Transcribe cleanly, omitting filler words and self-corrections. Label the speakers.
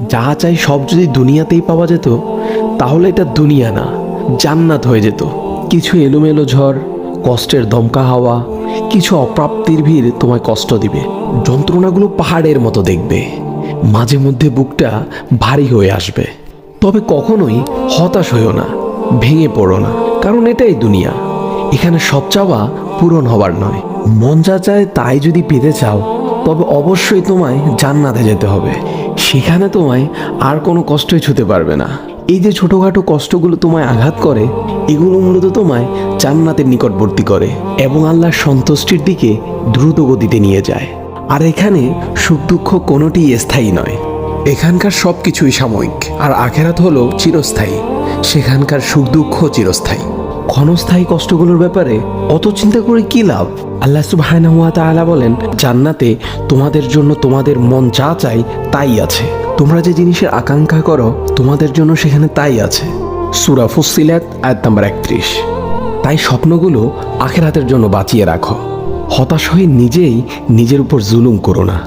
Speaker 1: যা চাই সব যদি দুনিয়াতেই পাওয়া যেত তাহলে এটা দুনিয়া না, জান্নাত হয়ে যেত। কিছু এলোমেলো ঝড়, কষ্টের দমকা হাওয়া, কিছু অপ্রাপ্তির ভিড় তোমায় কষ্ট দিবে, যন্ত্রণাগুলো পাহাড়ের মতো দেখবে, মাঝে মধ্যে বুকটা ভারী হয়ে আসবে। তবে কখনোই হতাশ হইও না, ভেঙে পড়ো না, কারণ এটাই দুনিয়া। এখানে সব চাওয়া পূরণ হবার নয়। মন যা চায় তাই যদি পেতে চাও তবে অবশ্যই তোমায় জান্নাতে যেতে হবে। সেখানে তোমায় আর কোনো কষ্টই ছুতে পারবে না। এই যে ছোটোখাটো কষ্টগুলো তোমায় আঘাত করে, এগুলো মূলত তোমায় জান্নাতের নিকটবর্তী করে এবং আল্লাহর সন্তুষ্টির দিকে দ্রুত গতিতে নিয়ে যায়। আর এখানে সুখ দুঃখ কোনোটিই স্থায়ী নয়। এখানকার সব কিছুই সাময়িক, আর আখেরাত হলো চিরস্থায়ী। সেখানকার সুখ দুঃখ চিরস্থায়ী। ক্ষণস্থায়ী কষ্টগুলোর ব্যাপারে অত চিন্তা করে কি লাভ? আল্লাহ সুবহানাহু ওয়া তাআলা বলেন, জান্নাতে তোমাদের জন্য তোমাদের মন যা চাই তাই আছে। তোমরা যে জিনিসের আকাঙ্ক্ষা করো তোমাদের জন্য সেখানে তাই আছে। সূরা ফুসসিলাত আয়াত নাম্বার 31। তাই স্বপ্নগুলো আখিরাতের জন্য বাঁচিয়ে রাখো। হতাশ হয়ে নিজেই নিজের উপর জুলুম করো না।